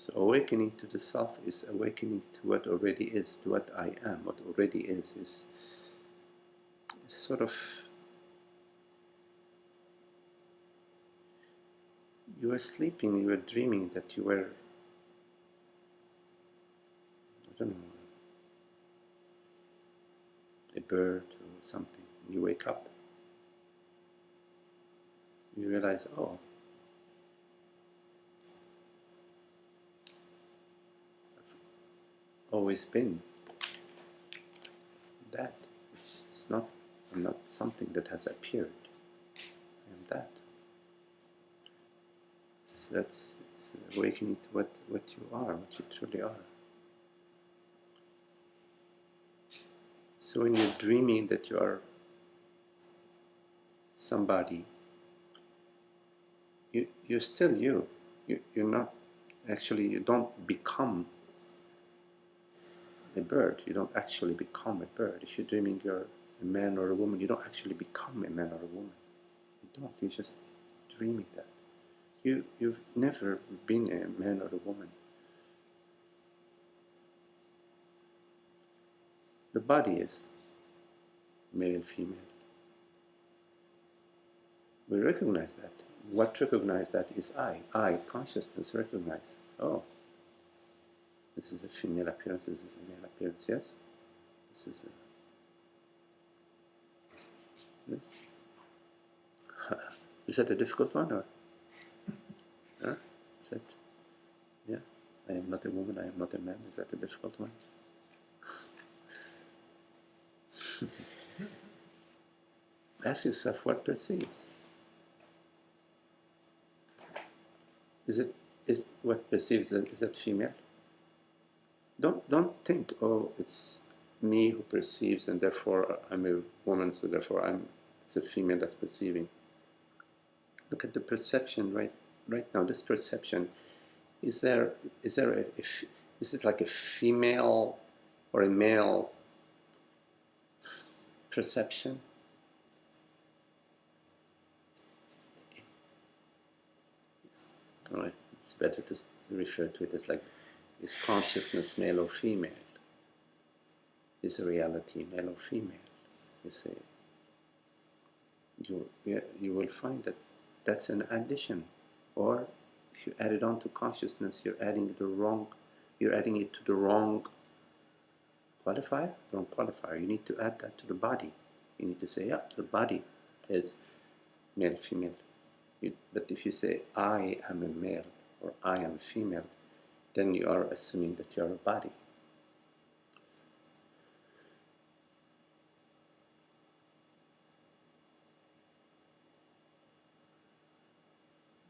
So awakening to the self is awakening to what already is, to what I am. What already is sort of, you were sleeping, you were dreaming that you were, I don't know, a bird or something. You wake up, you realize, oh, I've always been that. It's not, I'm not something that has appeared. I am that. So it's awakening to what you are, what you truly are. So when you're dreaming that you are somebody, you're still you. You're not, actually you don't become a bird. You don't actually become a bird. If you're dreaming you're a man or a woman, you don't actually become a man or a woman. You don't. You're just dreaming that. You've never been a man or a woman. The body is male, female. We recognize that. What recognize that is I, consciousness, recognize. Oh, this is a female appearance, this is a male appearance, yes? This is a... Yes? Is that a difficult one, or? Huh? Is that... Yeah? I am not a woman, I am not a man. Is that a difficult one? Ask yourself what perceives. Is what perceives, is that female? Don't think, oh, it's me who perceives and therefore I'm a woman, so therefore it's a female that's perceiving. Look at the perception right now. This perception, is it like a female or a male perception? Right. It's better to refer to it as like, is consciousness male or female? Is a reality male or female? You will find that that's an addition, or if you add it on to consciousness, you're adding it to the wrong qualifier. Wrong qualifier. You need to add that to the body. You need to say, yeah, the body is male, female. But if you say, I am a male or I am a female, then you are assuming that you are a body.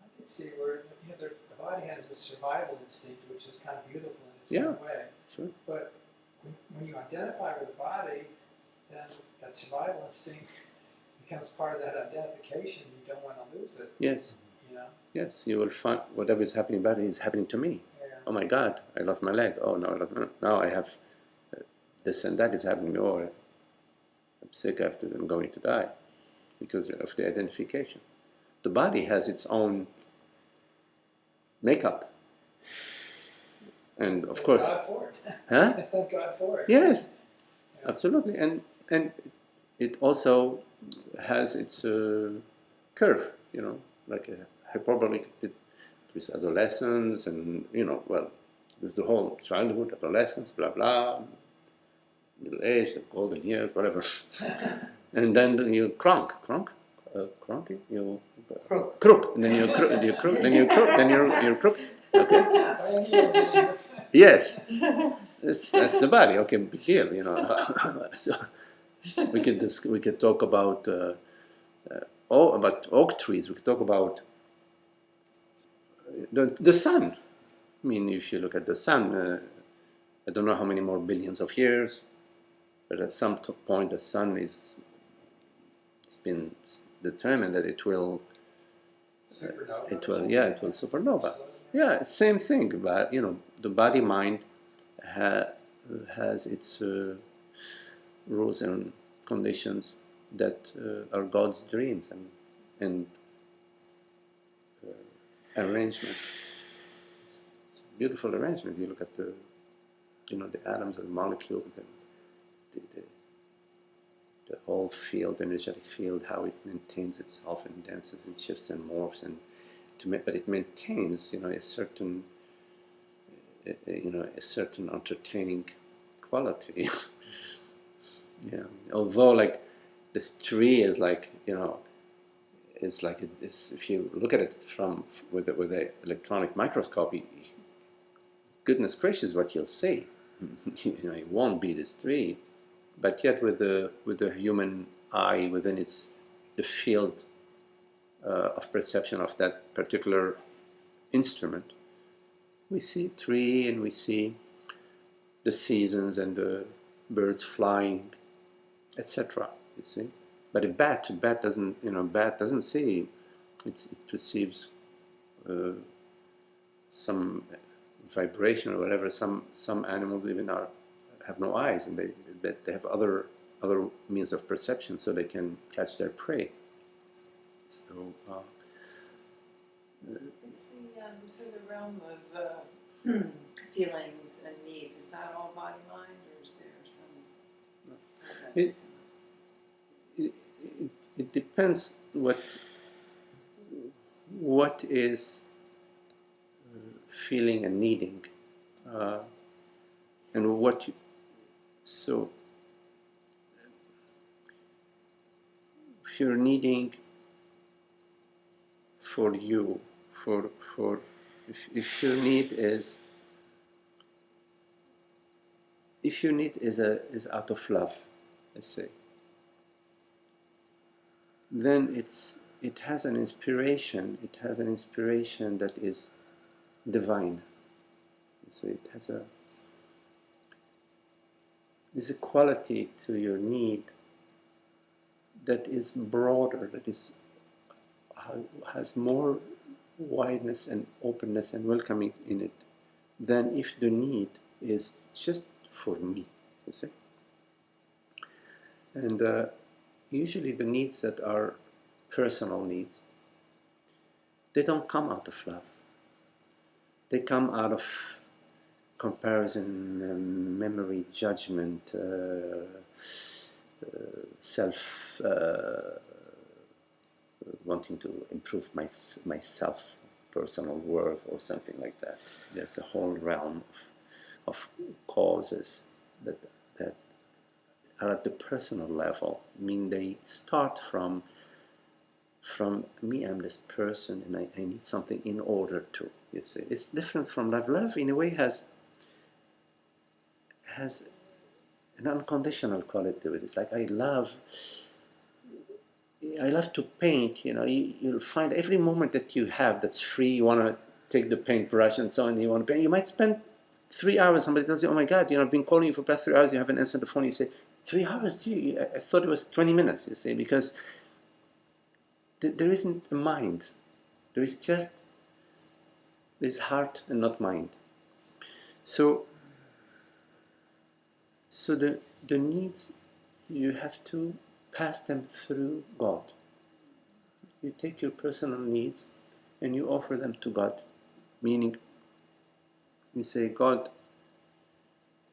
I can see where the body has a survival instinct, which is kind of beautiful in its own way. Sure. But when you identify with the body, then that survival instinct becomes part of that identification. You don't want to lose it. Yes. You know? Yes, you will find whatever is happening in the body is happening to me. Yeah. Oh my God, I lost my leg. Oh no, now I have this and that is happening to me. Or I'm sick after I'm going to die because of the identification. The body has its own makeup. And of course... Thank God for it. Huh? Thank God for it. Yes, Yeah. absolutely. And it also has its curve, like a hyperbolic with adolescence and, well, there's the whole childhood, adolescence, blah, blah, middle age, the golden years, whatever. And then you crook, and then you're crooked. Okay. Yes, that's the body. Okay, big deal, So we could talk about about oak trees. We could talk about the sun. I mean, if you look at the sun, I don't know how many more billions of years, but at some point the sun it's been determined that it will supernova. Yeah, same thing. But the body mind has its rules and conditions that are God's dreams and arrangement. beautiful arrangement. You look at the, the atoms and molecules and the whole field, energetic field, how it maintains itself and dances and shifts and morphs, but it maintains, a certain, a certain entertaining quality. Although like this tree is like, it's like if you look at it with an electronic microscope, goodness gracious, what you'll see. It won't be this tree, but yet with the human eye within the field of perception of that particular instrument, we see a tree and we see the seasons and the birds flying, etc. You see, but a bat doesn't see. It perceives some vibration or whatever. Some animals even have no eyes, and they have other means of perception, so they can catch their prey. So so the realm of feelings and needs, is that all body mind, or is there some? it depends what is feeling and needing, and what you, so if you're needing for you, if your need is out of love, let's say, then it has an inspiration. It has an inspiration that is divine. So there's a quality to your need that is broader, that has more wideness and openness and welcoming in it than if the need is just for me, you see. And usually the needs that are personal needs, they don't come out of love. They come out of comparison, memory, judgment, self, wanting to improve myself, personal worth, or something like that. There's a whole realm of causes that are at the personal level. I mean, they start from me. I'm this person, and I need something in order to. You see, it's different from love. Love, in a way, has an unconditional quality to it. It's like I love to paint. You'll find every moment that you have that's free, you want to take the paintbrush and so on, you want to paint. You might spend 3 hours. Somebody tells you, oh my God, I've been calling you for about 3 hours, you haven't answered the phone. You say, 3 hours? I thought it was 20 minutes, you see, because there isn't a mind. There's heart and not mind. So the needs, you have to pass them through God. You take your personal needs and you offer them to God. Meaning, you say, God,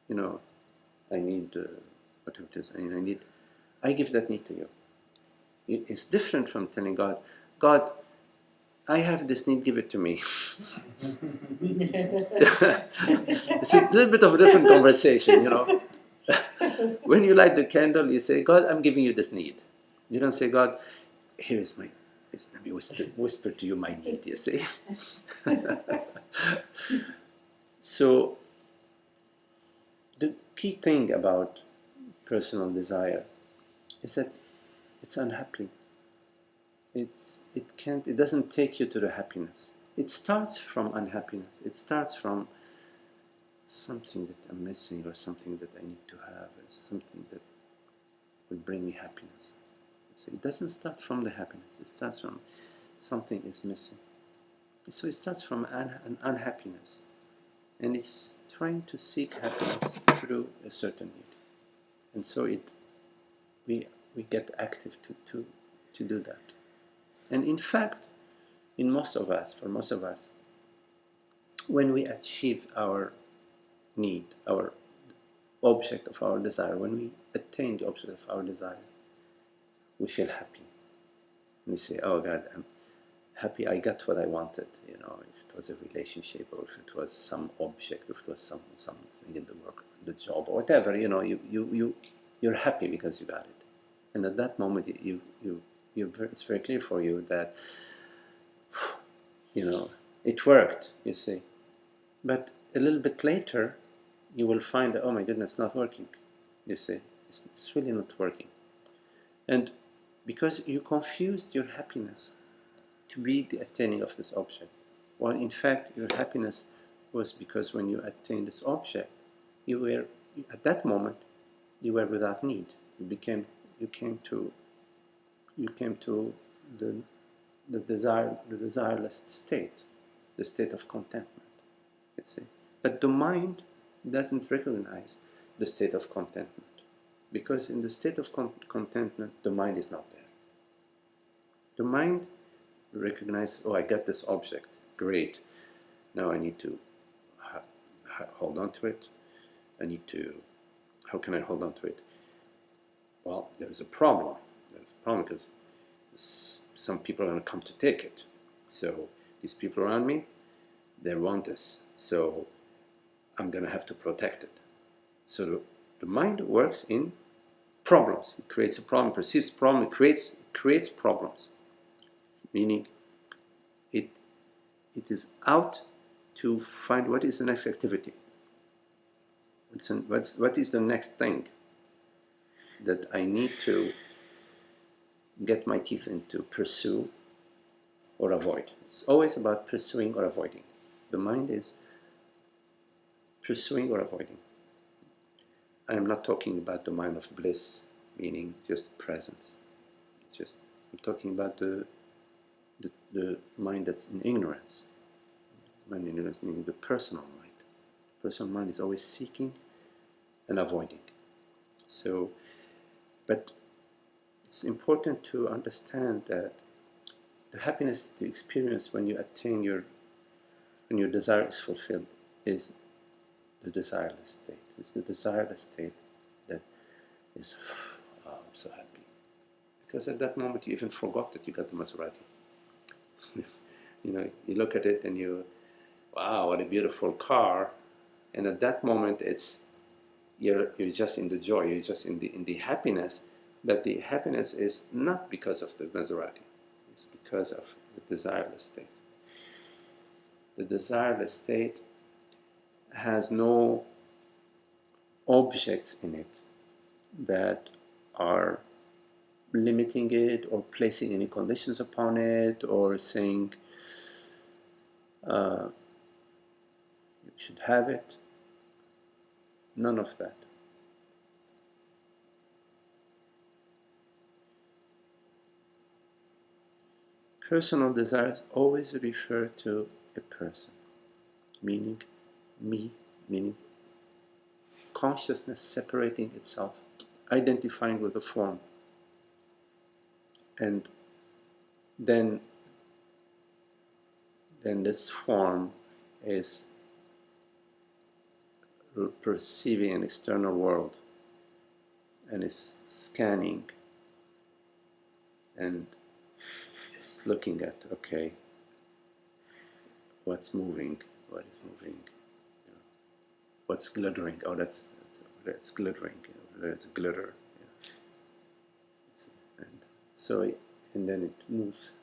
I need whatever it is, I give that need to you. It's different from telling God, I have this need, give it to me. It's a little bit of a different conversation, When you light the candle, you say, God, I'm giving you this need. You don't say, God, let me whisper to you my need, you see. So, the key thing about personal desire is that it's unhappy. It doesn't take you to the happiness. It starts from unhappiness. It starts from something that I'm missing, or something that I need to have, or something that will bring me happiness. So it doesn't start from the happiness. It starts from something is missing. So it starts from an unhappiness, and it's trying to seek happiness through a certain need. And so we get active to do that. And in fact, for most of us, when we achieve our need, our object of our desire, when we attain the object of our desire, we feel happy. We say, oh God, I'm happy I got what I wanted, you know, if it was a relationship or if it was some object, if it was something in the work, the job, or whatever, you know, you're happy because you got it. And at that moment, it's very clear for you that, you know, it worked, you see. But a little bit later, you will find that, oh my goodness, not working, you see. It's really not working. And because you confused your happiness to be the attaining of this object. While in fact, your happiness was because when you attained this object, you were, at that moment, you were without need. You came to the desireless state, the state of contentment, you see. But the mind doesn't recognize the state of contentment, because in the state of contentment, the mind is not there. The mind recognizes, oh, I got this object, great. Now I need to hold on to it. How can I hold on to it? Well, there's a problem. There's a problem because some people are going to come to take it. So these people around me, they want this. So I'm going to have to protect it. So the mind works in problems. It creates a problem, perceives a problem, it creates problems. Meaning it is out to find what is the next activity. What is the next thing that I need to get my teeth into, pursue or avoid. It's always about pursuing or avoiding. The mind is pursuing or avoiding. I am not talking about the mind of bliss, meaning just presence. I'm talking about the mind that's in ignorance. Mind in ignorance meaning the personal mind. The personal mind is always seeking and avoiding. So, but it's important to understand that the happiness you experience when you attain when your desire is fulfilled is the desireless state. It's the desireless state that is, oh, I'm so happy. Because at that moment you even forgot that you got the Maserati. You know, you look at it and wow, what a beautiful car. And at that moment you're just in the joy, you're just in the happiness. But the happiness is not because of the Maserati. It's because of the desireless state. The desireless state has no objects in it that are limiting it or placing any conditions upon it or saying you should have it. None of that. Personal desires always refer to a person, meaning me, meaning consciousness separating itself, identifying with a form, and then this form is perceiving an external world and is scanning and is looking at, okay, what's moving, what is moving, you know, what's glittering, oh that's glittering, you know, there's glitter, you know. And so and then it moves,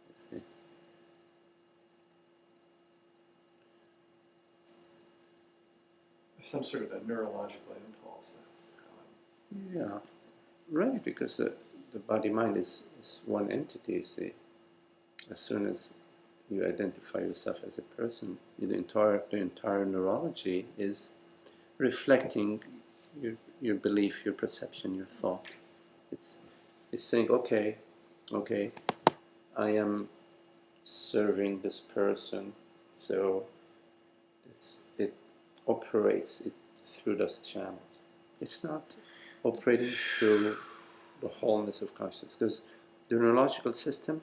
you see. Some sort of a neurological impulse. Yeah, right, because the body-mind is one entity, you see. As soon as you identify yourself as a person, the entire neurology is reflecting your belief, your perception, your thought. It's saying, okay, I am serving this person, so it operates it through those channels. It's not operating through the wholeness of consciousness, because the neurological system,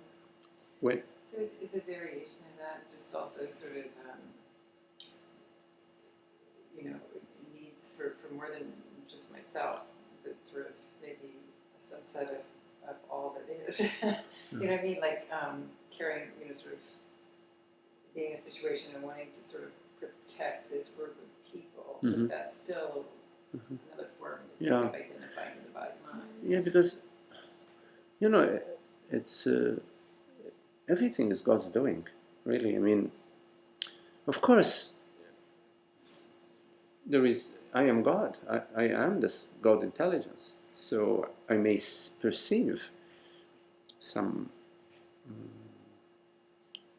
when So is a variation of that just also sort of needs for more than just myself, but sort of maybe a subset of all that is. You know what I mean? Like carrying, sort of being in a situation and wanting to sort of protect this group of people, Mhm. but that's still another form of Yeah. identifying in the body-mind. Yeah, because it's everything is God's doing, really. I mean, of course, I am God. I am this God intelligence. So I may perceive some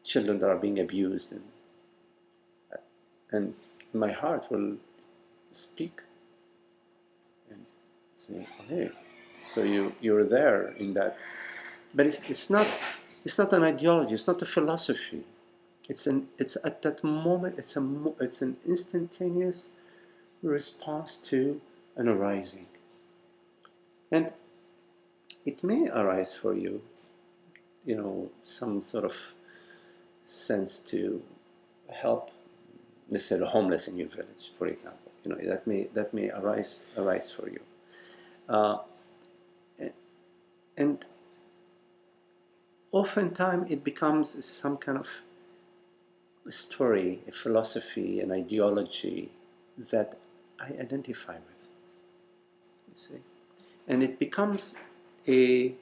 children that are being abused, and my heart will speak and say, "Hey, so you're there in that." But it's not an ideology. It's not a philosophy. It's at that moment. It's an instantaneous response to an arising, and it may arise for you, some sort of sense to help, let's say, the homeless in your village, for example. That may arise for you, and oftentimes it becomes some kind of a story, a philosophy, an ideology that I identify with. You see, and it becomes a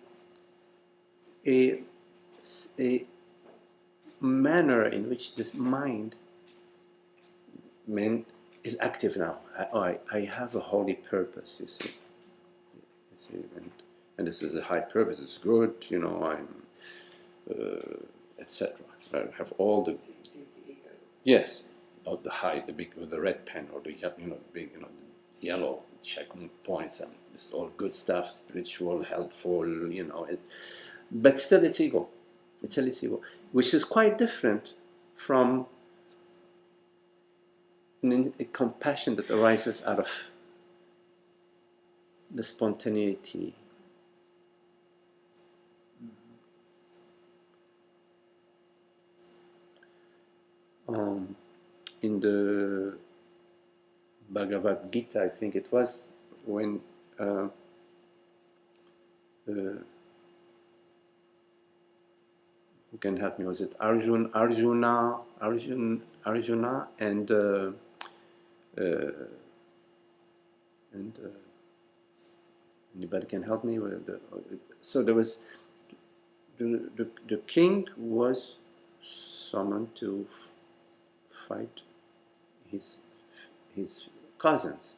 manner in which the mind is active now. I have a holy purpose, you see. And this is a high purpose. It's good, I'm, etc. I have all the yes, all the big, with the red pen or the big, the yellow check points. And it's all good stuff, spiritual, helpful, but still it's ego. It's still its ego, which is quite different from a compassion that arises out of the spontaneity. In the Bhagavad Gita, I think it was, when who can help me? Was it Arjuna, and anybody can help me with so there was the king was summoned to fight his cousins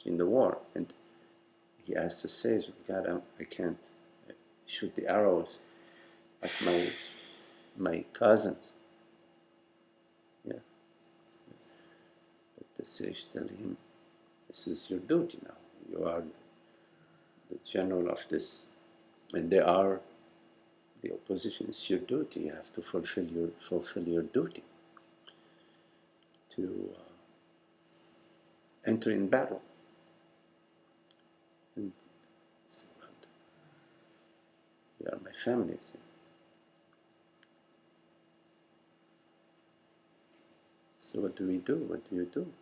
in the war, and he asked the sage, "God, I can't shoot the arrows at my cousins." Yeah, but the sage tell him, "This is your duty now. You are the general of this, and they are the opposition. It's your duty. You have to fulfill your duty to enter in battle." And so, they are my family. So what do we do? What do you do?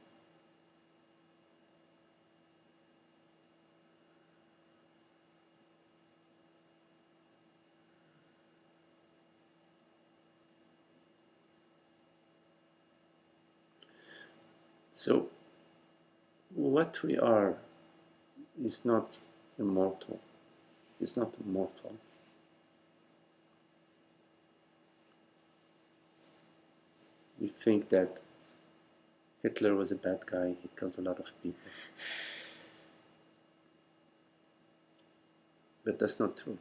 So what we are is not immortal. It's not immortal. We think that Hitler was a bad guy. He killed a lot of people. But that's not true.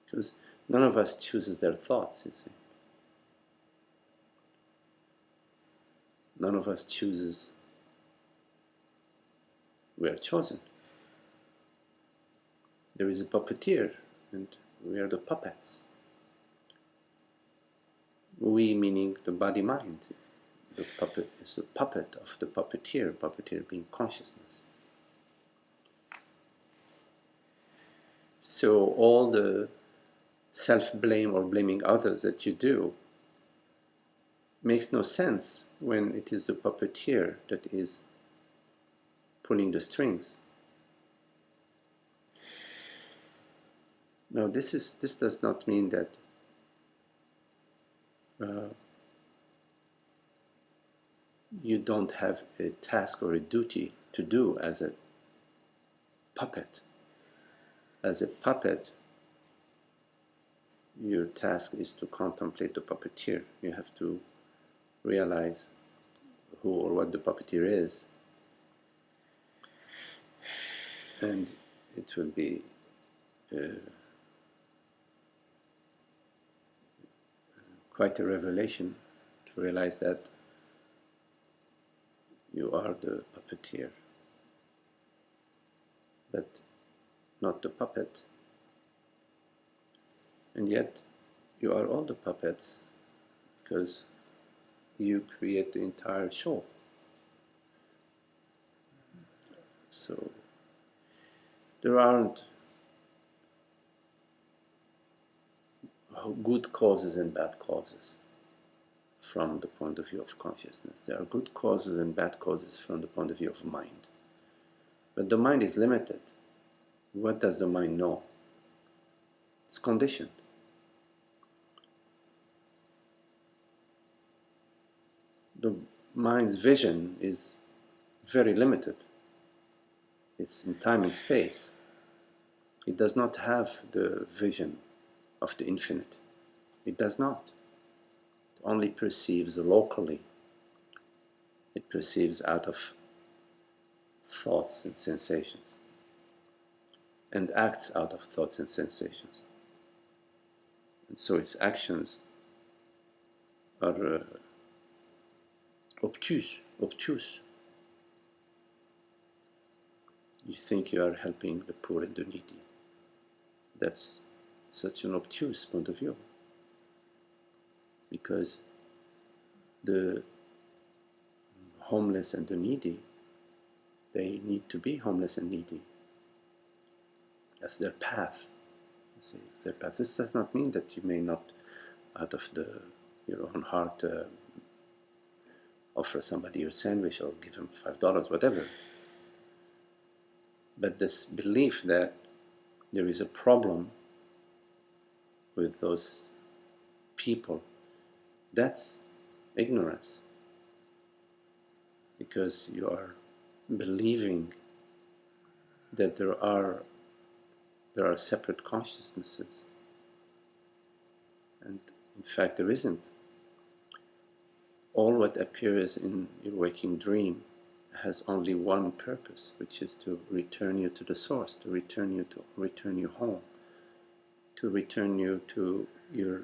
Because none of us chooses their thoughts, you see. None of us chooses. We are chosen. There is a puppeteer, and we are the puppets. We, meaning the body-mind. The puppet is the puppet of the puppeteer being consciousness. So all the self-blame or blaming others that you do makes no sense when it is the puppeteer that is pulling the strings. Now this does not mean that you don't have a task or a duty to do as a puppet. As a puppet, your task is to contemplate the puppeteer. You have to realize who or what the puppeteer is. And it will be quite a revelation to realize that you are the puppeteer, but not the puppet. And yet you are all the puppets because you create the entire show. So there aren't good causes and bad causes from the point of view of consciousness. There are good causes and bad causes from the point of view of mind. But the mind is limited. What does the mind know? It's conditioned. The mind's vision is very limited. It's in time and space. It does not have the vision of the infinite. It does not. It only perceives locally. It perceives out of thoughts and sensations, and acts out of thoughts and sensations. And so its actions are obtuse. You think you are helping the poor and the needy. That's such an obtuse point of view, because the homeless and the needy, they need to be homeless and needy. That's their path. You see, it's their path. This does not mean that you may not, out of your own heart, offer somebody your sandwich or give him $5, whatever. But this belief that there is a problem with those people, that's ignorance. Because you are believing that there are separate consciousnesses. And in fact there isn't. All what appears in your waking dream has only one purpose, which is to return you to the source, to return you home, to return you to your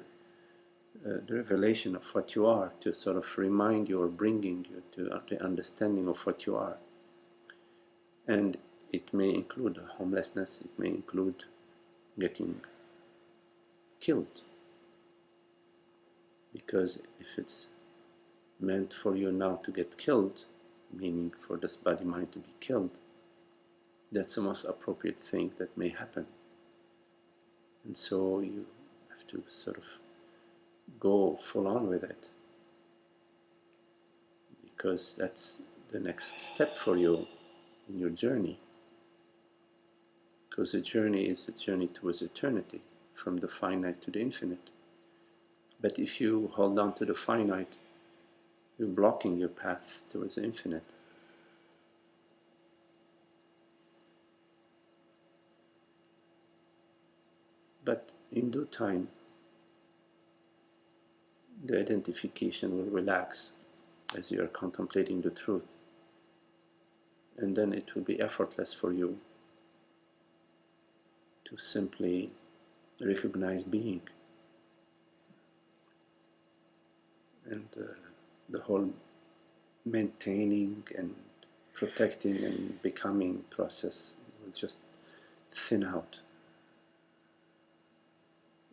the revelation of what you are, to sort of remind you or bringing you to the understanding of what you are. And it may include homelessness, it may include getting killed. Because if it's meant for you now to get killed, meaning for this body-mind to be killed, that's the most appropriate thing that may happen. And so you have to sort of go full on with it, because that's the next step for you in your journey. Because the journey is a journey towards eternity, from the finite to the infinite. But if you hold on to the finite, you're blocking your path towards the infinite. But in due time, the identification will relax as you are contemplating the truth. And then it will be effortless for you to simply recognize being. And the whole maintaining and protecting and becoming process will just thin out.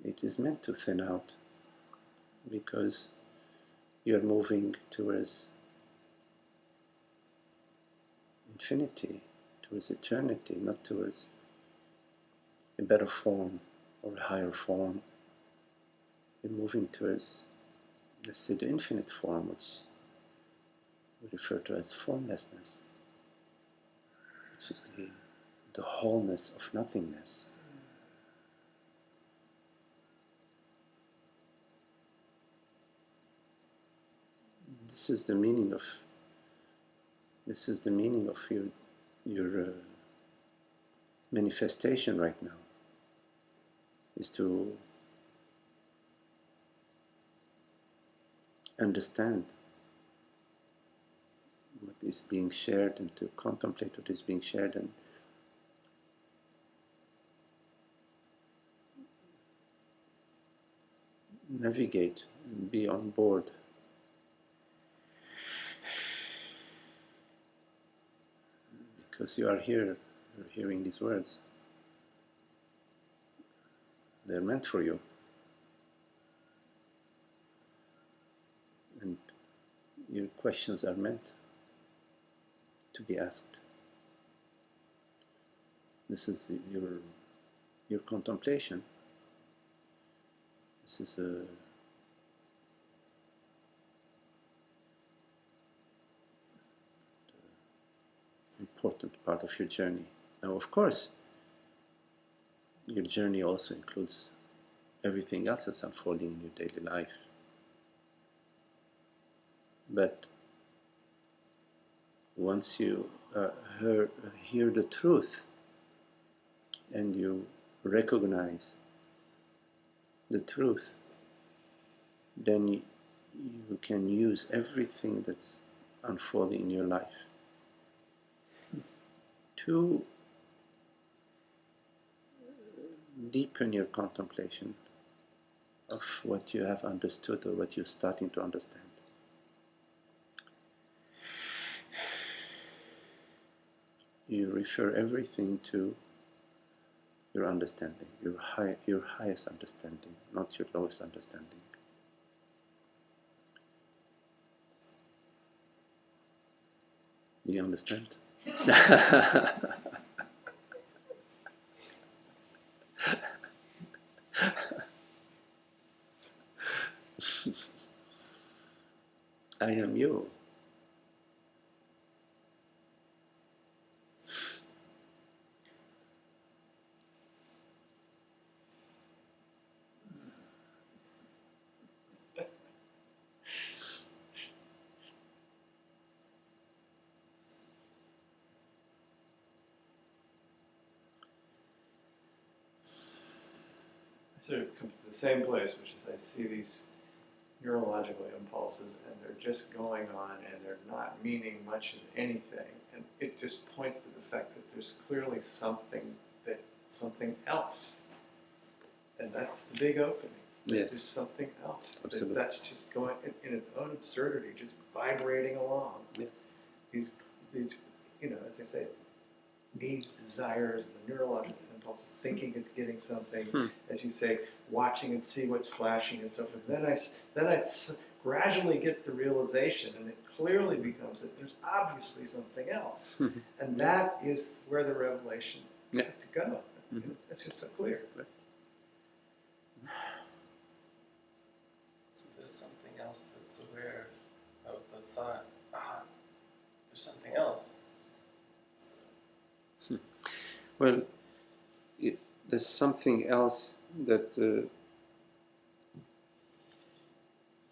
It is meant to thin out because you're moving towards infinity, towards eternity, not towards a better form or a higher form. You're moving towards, let's say, the infinite form, which we refer to as formlessness, which is the wholeness of nothingness. This is the meaning of your manifestation right now, is to understand what is being shared and to contemplate what is being shared and navigate and be on board. Because you are here, you're hearing these words. They're meant for you. And your questions are meant to be asked. This is your contemplation. This is a important part of your journey. Now, of course, your journey also includes everything else that's unfolding in your daily life. But once you hear the truth and you recognize the truth, then you can use everything that's unfolding in your life to deepen your contemplation of what you have understood or what you're starting to understand. You refer everything to your understanding, your highest understanding, not your lowest understanding. Do you understand? I am you. I sort of come to the same place, which is I see these neurological impulses and they're just going on and they're not meaning much of anything. And it just points to the fact that there's clearly something else. And that's the big opening. Yes. There's something else. Absolutely. That's just going in its own absurdity, just vibrating along. Yes. These, as I say, needs, desires, the neurological impulses, thinking it's getting something, as you say, watching and see what's flashing and so forth. Then I gradually get the realization, and it clearly becomes that there's obviously something else, and that is where the revelation has to go. It's just so clear. Right. So there's something else that's aware of the thought, there's something else. Well, there's something else that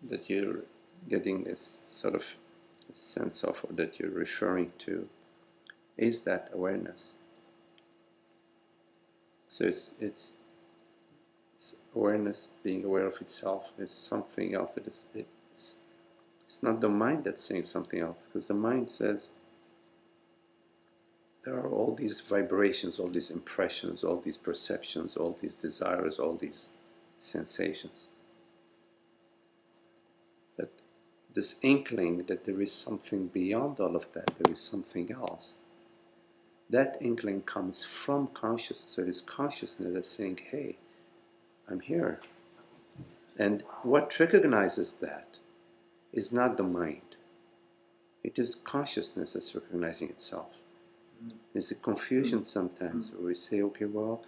that you're getting this sort of sense of, or that you're referring to, is that awareness. So it's awareness, being aware of itself, is something else. It's not the mind that's saying something else, because the mind says there are all these vibrations, all these impressions, all these perceptions, all these desires, all these sensations. But this inkling that there is something beyond all of that, there is something else, that inkling comes from consciousness. So it is consciousness that's saying, hey, I'm here. And what recognizes that is not the mind. It is consciousness that's recognizing itself. There's a confusion sometimes where we say, okay, well,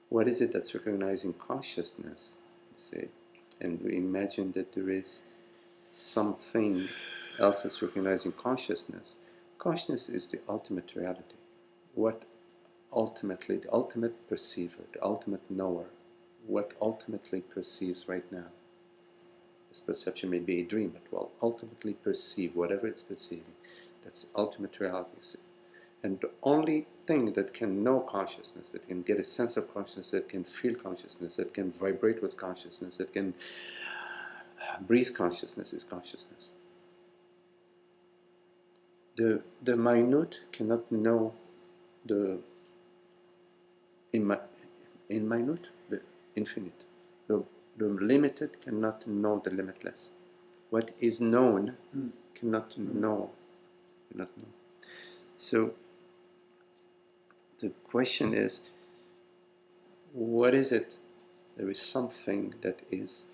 what is it that's recognizing consciousness? See, and we imagine that there is something else that's recognizing consciousness. Consciousness is the ultimate reality. What ultimately, the ultimate perceiver, the ultimate knower, what ultimately perceives right now. This perception may be a dream, but will ultimately perceive whatever it's perceiving. That's ultimate reality. And the only thing that can know consciousness, that can get a sense of consciousness, that can feel consciousness, that can vibrate with consciousness, that can breathe consciousness, is consciousness. The minute cannot know the minute, the infinite. The limited cannot know the limitless. What is known cannot know. So the question is, what is it? There is something that is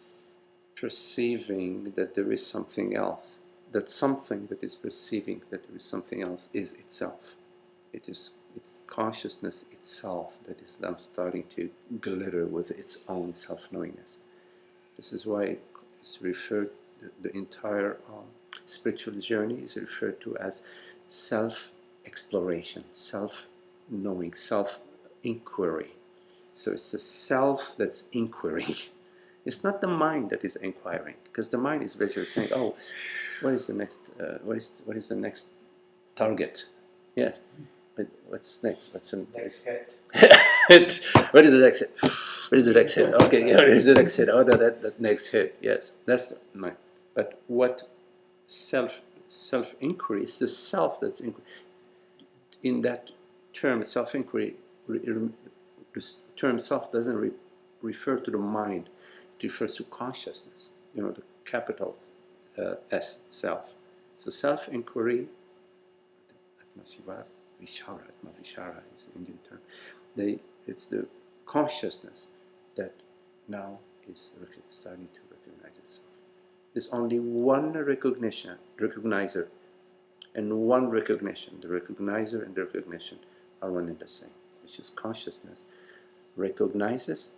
perceiving that there is something else. That something that is perceiving that there is something else is itself. It's consciousness itself that is now starting to glitter with its own self-knowingness. This is why it's referred, the entire spiritual journey is referred to as self-exploration, self-knowing, self-inquiry. So it's the self that's inquiring. It's not the mind that is inquiring, because the mind is basically saying, "Oh, what is the next? What is the next target?" Yes, but what's next? What's the Next hit. What is the next hit? What is the next hit? Okay, yeah, what is the next hit? Oh, that next hit. Yes, that's the mind. But what self inquiry is the self that's inquiry. In that term, self inquiry, the term self doesn't refer to the mind. It refers to consciousness. You know, the capital S, self. So self inquiry, Atma Vishara is an Indian term. It's the consciousness that now is starting to recognize itself. There's only one recognizer, and one recognition. The recognizer and the recognition are one and the same, which is consciousness recognizes.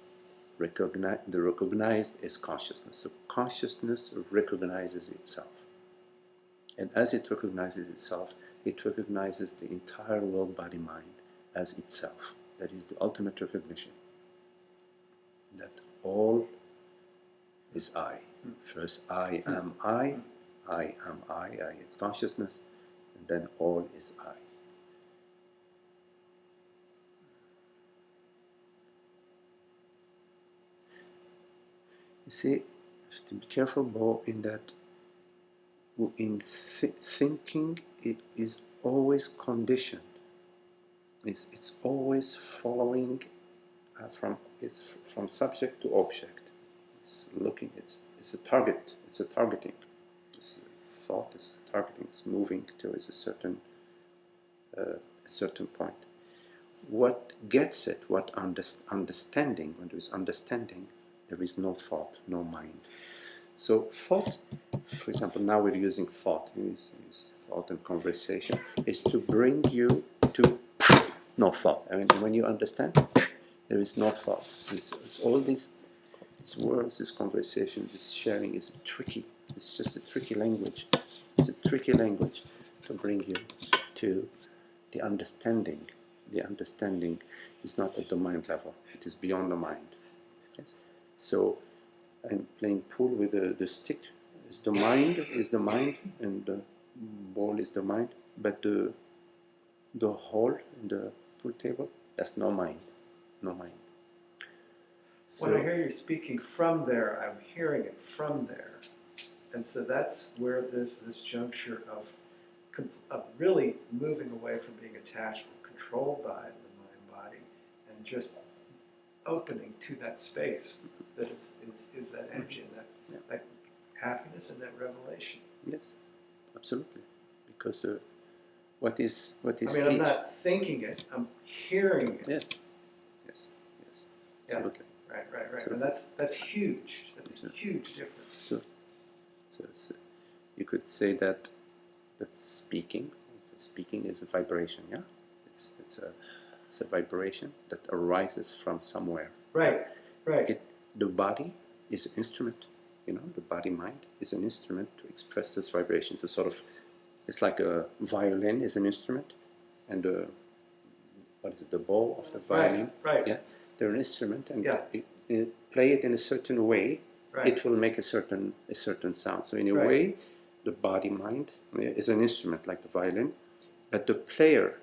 The recognized is consciousness. So consciousness recognizes itself. And as it recognizes itself, it recognizes the entire world, body, mind as itself. That is the ultimate recognition. That all is I. First, I am I is consciousness, and then all is I. You see, you have to be careful, Bo, in that in thinking it is always conditioned. It's always following from subject to object. It's looking. It's a target. It's a targeting. Thought is targeting. It's moving towards a certain point. What gets it? What understanding? When there is understanding, there is no thought, no mind. So thought, for example, now we're using thought. Use thought and conversation is to bring you to no thought. I mean, when you understand, there is no thought. It's all these words, this conversation, this sharing is tricky. It's just a tricky language. It's a tricky language to bring you to the understanding. The understanding is not at the mind level. It is beyond the mind. Yes. So I'm playing pool with the stick. Is the mind, and the ball is the mind. But the hole in the pool table, that's no mind. No mind. So, when I hear you speaking from there, I'm hearing it from there. And so that's where this juncture of really moving away from being attached or controlled by the mind-body and just opening to that space that is that engine, that happiness and that revelation. Yes, absolutely. Because what is I mean, speech? I'm not thinking it, I'm hearing it. Yes, absolutely. Yeah. Right. Absolutely. And that's huge. That's a huge difference. So it's, you could say that's speaking. So speaking is a vibration. Yeah, it's It's a vibration that arises from somewhere. Right, right. The body is an instrument. The body-mind is an instrument to express this vibration. To sort of, it's like a violin is an instrument, and the bow of the violin. Right. Yeah, they're an instrument, and Yeah. play it in a certain way. Right. It will make a certain sound. So in a Right. way, the body-mind is an instrument like the violin, but the player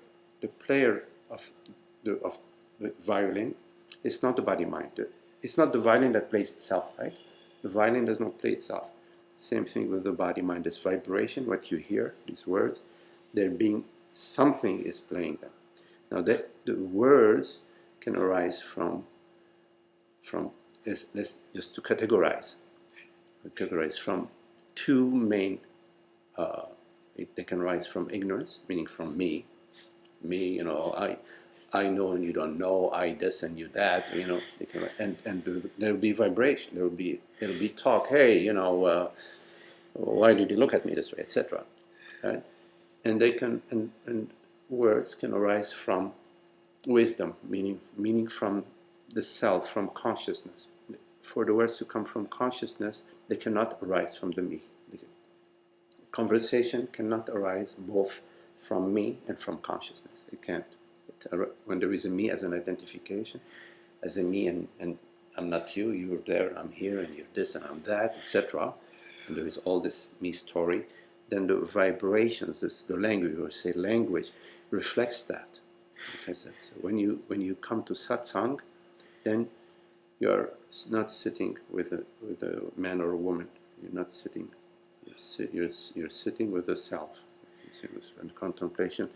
of the violin is not the body-mind. It's not the violin that plays itself, right? The violin does not play itself. Same thing with the body-mind. This vibration, what you hear, these words, something is playing them. Now the words can arise from let's just to categorize from two main. They can arise from ignorance, meaning from me. I know and you don't know. I this and you that. They can, and there'll be vibration. There'll be talk. Hey, why did you look at me this way, etc. Right? And they can and words can arise from wisdom, meaning from the self, from consciousness. For the words to come from consciousness, they cannot arise from the me. Conversation cannot arise both from me and from consciousness. It can't. When there is a me as an identification, as a me and I'm not you, you're there, I'm here, and you're this and I'm that, etc. And there is all this me story. Then the vibrations, the language, or say language, reflects that. So when you come to satsang, then you're not sitting with a man or a woman. You're not sitting. You're sitting with the self. And contemplation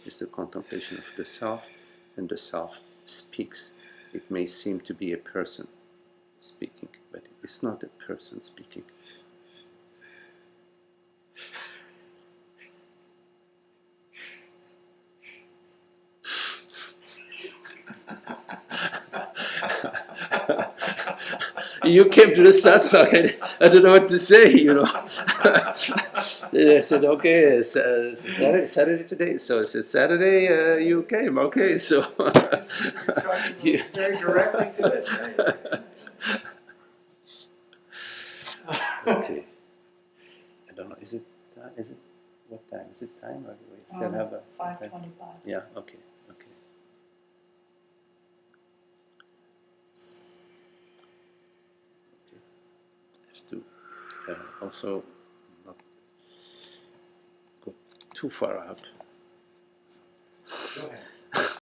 is the contemplation of the self, and the self speaks. It may seem to be a person speaking, but it's not a person speaking. You came to the satsang, I don't know what to say, I said, okay, it's Saturday today, so it's Saturday, you came, okay, so. You're talking very directly to it, right? Okay. I don't know, what time? Is it time, or do we still have a? 5:25. Yeah, okay. To also not go too far out. Go ahead.